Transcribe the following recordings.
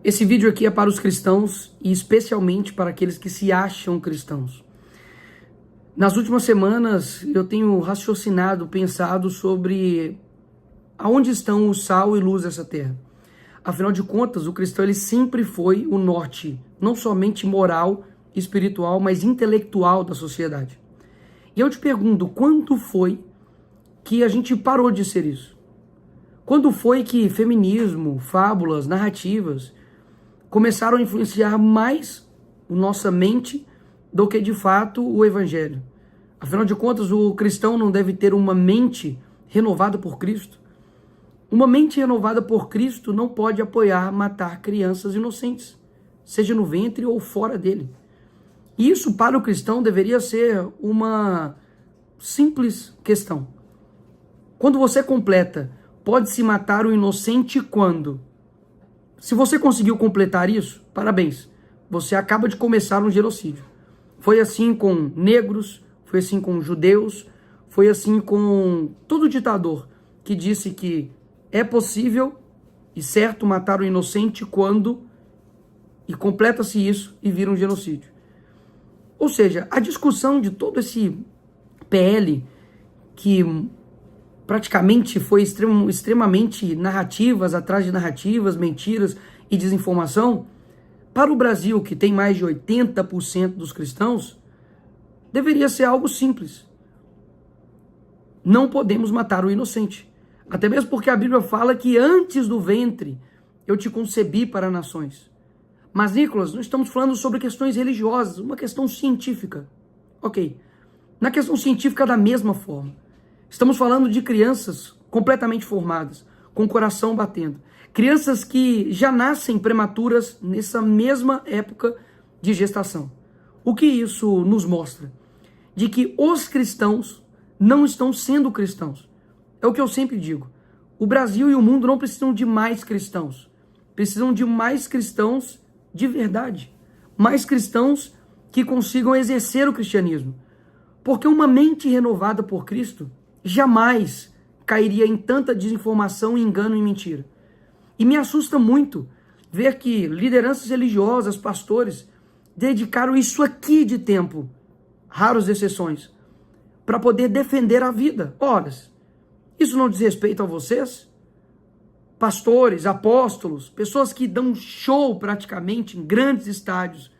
Esse vídeo aqui é para os cristãos e especialmente para aqueles que se acham cristãos. Nas últimas semanas eu tenho raciocinado, pensado sobre aonde estão o sal e luz dessa terra. Afinal de contas, o cristão ele sempre foi o norte, não somente moral, espiritual, mas intelectual da sociedade. E eu te pergunto, quando foi que a gente parou de ser isso? Quando foi que feminismo, fábulas, narrativas começaram a influenciar mais a nossa mente do que de fato o evangelho? Afinal de contas, o cristão não deve ter uma mente renovada por Cristo. Uma mente renovada por Cristo não pode apoiar matar crianças inocentes, seja no ventre ou fora dele. E isso para o cristão deveria ser uma simples questão. Quando você completa, pode-se matar o inocente quando? Se você conseguiu completar isso, parabéns. Você acaba de começar um genocídio. Foi assim com negros, foi assim com judeus, foi assim com todo ditador que disse que é possível e certo matar o inocente quando, e completa-se isso e vira um genocídio. Ou seja, a discussão de todo esse PL, que praticamente foi extremamente narrativas atrás de narrativas, mentiras e desinformação, para o Brasil, que tem mais de 80% dos cristãos, deveria ser algo simples. Não podemos matar o inocente. Até mesmo porque a Bíblia fala que antes do ventre eu te concebi para nações. Mas, Nicolas, nós estamos falando sobre questões religiosas, uma questão científica. Ok. Na questão científica, da mesma forma. Estamos falando de crianças completamente formadas, com o coração batendo. Crianças que já nascem prematuras nessa mesma época de gestação. O que isso nos mostra? De que os cristãos não estão sendo cristãos. É o que eu sempre digo. O Brasil e o mundo não precisam de mais cristãos. Precisam de mais cristãos de verdade. Mais cristãos que consigam exercer o cristianismo. Porque uma mente renovada por Cristo jamais cairia em tanta desinformação, engano e mentira. E me assusta muito ver que lideranças religiosas, pastores, dedicaram isso aqui de tempo, raras exceções, para poder defender a vida. Ora, isso não diz respeito a vocês? Pastores, apóstolos, pessoas que dão show praticamente em grandes estádios,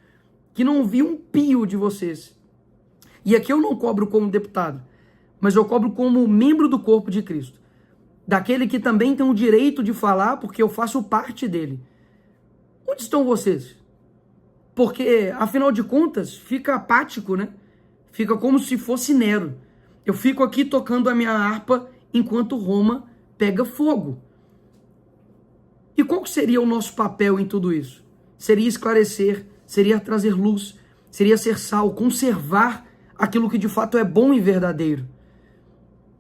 que não vi um pio de vocês. E aqui eu não cobro como deputado, mas eu cobro como membro do corpo de Cristo. Daquele que também tem o direito de falar, porque eu faço parte dele. Onde estão vocês? Porque, afinal de contas, fica apático, né? Fica como se fosse Nero. Eu fico aqui tocando a minha harpa enquanto Roma pega fogo. E qual seria o nosso papel em tudo isso? Seria esclarecer, seria trazer luz, seria ser sal, conservar aquilo que de fato é bom e verdadeiro.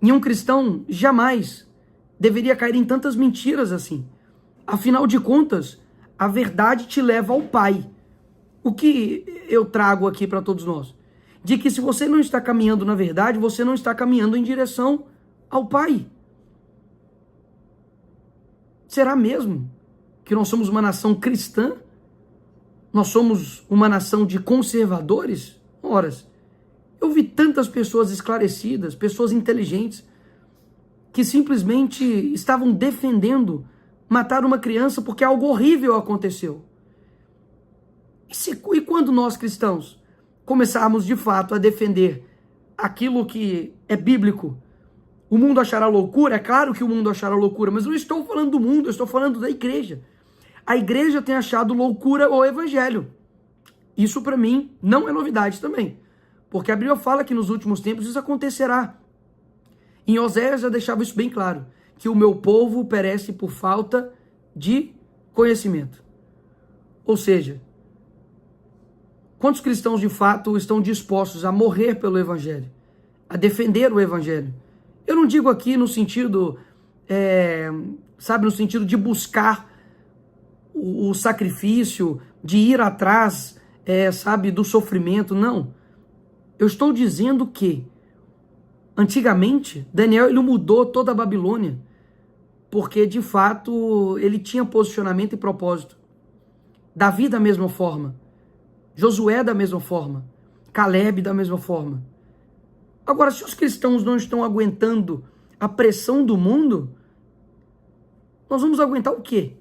E um cristão jamais deveria cair em tantas mentiras assim. Afinal de contas, a verdade te leva ao Pai. O que eu trago aqui para todos nós? De que se você não está caminhando na verdade, você não está caminhando em direção ao Pai. Será mesmo que nós somos uma nação cristã? Nós somos uma nação de conservadores? Ora, eu vi tantas pessoas esclarecidas, pessoas inteligentes, que simplesmente estavam defendendo matar uma criança porque algo horrível aconteceu. E quando nós cristãos começarmos de fato a defender aquilo que é bíblico, o mundo achará loucura? É claro que o mundo achará loucura, mas eu não estou falando do mundo, eu estou falando da igreja. A igreja tem achado loucura o evangelho. Isso para mim não é novidade também. Porque a Bíblia fala que nos últimos tempos isso acontecerá. Em Oséias já deixava isso bem claro, que o meu povo perece por falta de conhecimento. Ou seja, quantos cristãos de fato estão dispostos a morrer pelo evangelho, a defender o evangelho? Eu não digo aqui no sentido, no sentido de buscar o sacrifício, de ir atrás, do sofrimento, não. Eu estou dizendo que, antigamente, Daniel ele mudou toda a Babilônia, porque, de fato, ele tinha posicionamento e propósito. Davi da mesma forma, Josué da mesma forma, Caleb da mesma forma. Agora, se os cristãos não estão aguentando a pressão do mundo, nós vamos aguentar o quê?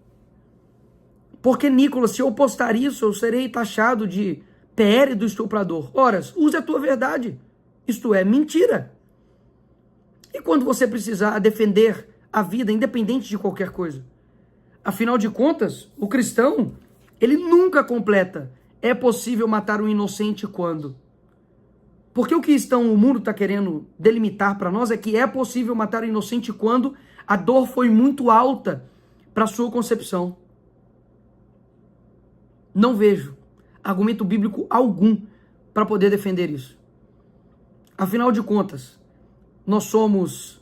Porque, Nicolas, se eu postar isso, eu serei taxado de PR do estuprador. Ora, use a tua verdade. Isto é mentira. E quando você precisar defender a vida, independente de qualquer coisa? Afinal de contas, o cristão, ele nunca completa. É possível matar um inocente quando? Porque o que o mundo está querendo delimitar para nós é que é possível matar um inocente quando a dor foi muito alta para sua concepção. Não vejo argumento bíblico algum para poder defender isso. Afinal de contas, nós somos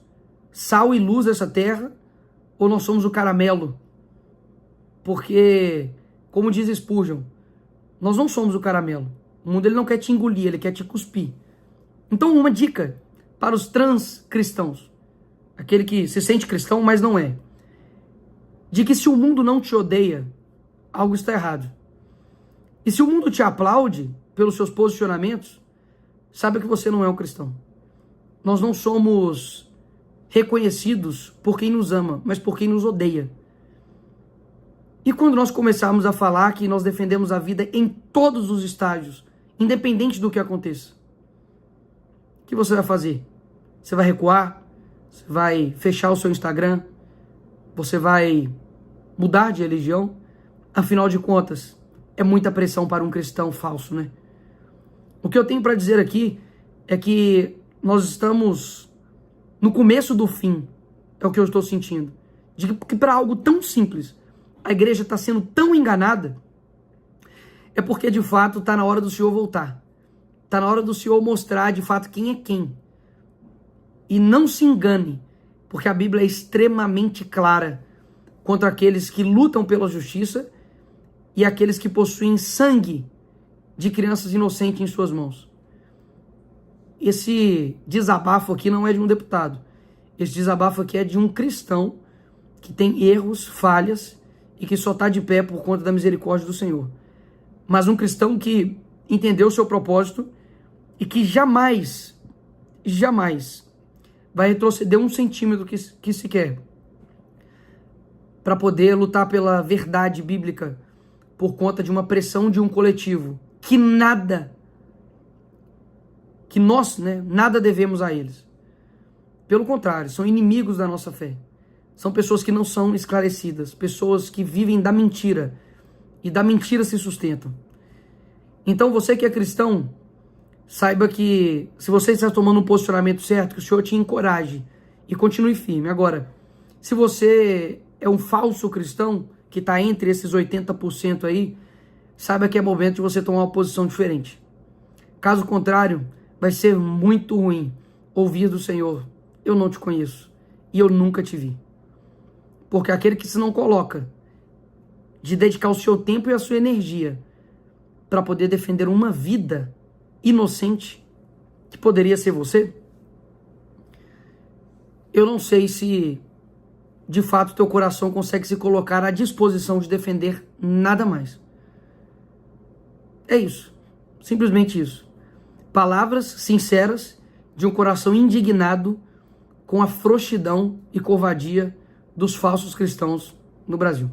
sal e luz dessa terra ou nós somos o caramelo? Porque, como diz Spurgeon, nós não somos o caramelo. O mundo ele não quer te engolir, ele quer te cuspir. Então, uma dica para os trans-cristãos, aquele que se sente cristão, mas não é, de que se o mundo não te odeia, algo está errado. E se o mundo te aplaude pelos seus posicionamentos, saiba que você não é um cristão. Nós não somos reconhecidos por quem nos ama, mas por quem nos odeia. E quando nós começarmos a falar que nós defendemos a vida em todos os estágios, independente do que aconteça, o que você vai fazer? Você vai recuar? Você vai fechar o seu Instagram? Você vai mudar de religião? Afinal de contas, é muita pressão para um cristão falso, né? O que eu tenho para dizer aqui é que nós estamos no começo do fim, é o que eu estou sentindo. De que para algo tão simples, a igreja está sendo tão enganada, é porque de fato está na hora do Senhor voltar. Está na hora do Senhor mostrar de fato quem é quem. E não se engane, porque a Bíblia é extremamente clara contra aqueles que lutam pela justiça e aqueles que possuem sangue de crianças inocentes em suas mãos. Esse desabafo aqui não é de um deputado. Esse desabafo aqui é de um cristão que tem erros, falhas e que só está de pé por conta da misericórdia do Senhor. Mas um cristão que entendeu o seu propósito e que jamais vai retroceder um centímetro que se quer para poder lutar pela verdade bíblica por conta de uma pressão de um coletivo que nós nada devemos a eles. Pelo contrário, são inimigos da nossa fé. São pessoas que não são esclarecidas, pessoas que vivem da mentira e da mentira se sustentam. Então você que é cristão, saiba que se você está tomando um posicionamento certo, que o Senhor te encoraje e continue firme. Agora, se você é um falso cristão, que está entre esses 80% aí, saiba que é momento de você tomar uma posição diferente. Caso contrário, vai ser muito ruim ouvir do Senhor: eu não te conheço e eu nunca te vi. Porque aquele que se não coloca de dedicar o seu tempo e a sua energia para poder defender uma vida inocente, que poderia ser você, eu não sei se de fato teu coração consegue se colocar à disposição de defender nada mais. É isso, simplesmente isso. Palavras sinceras de um coração indignado com a frouxidão e covardia dos falsos cristãos no Brasil.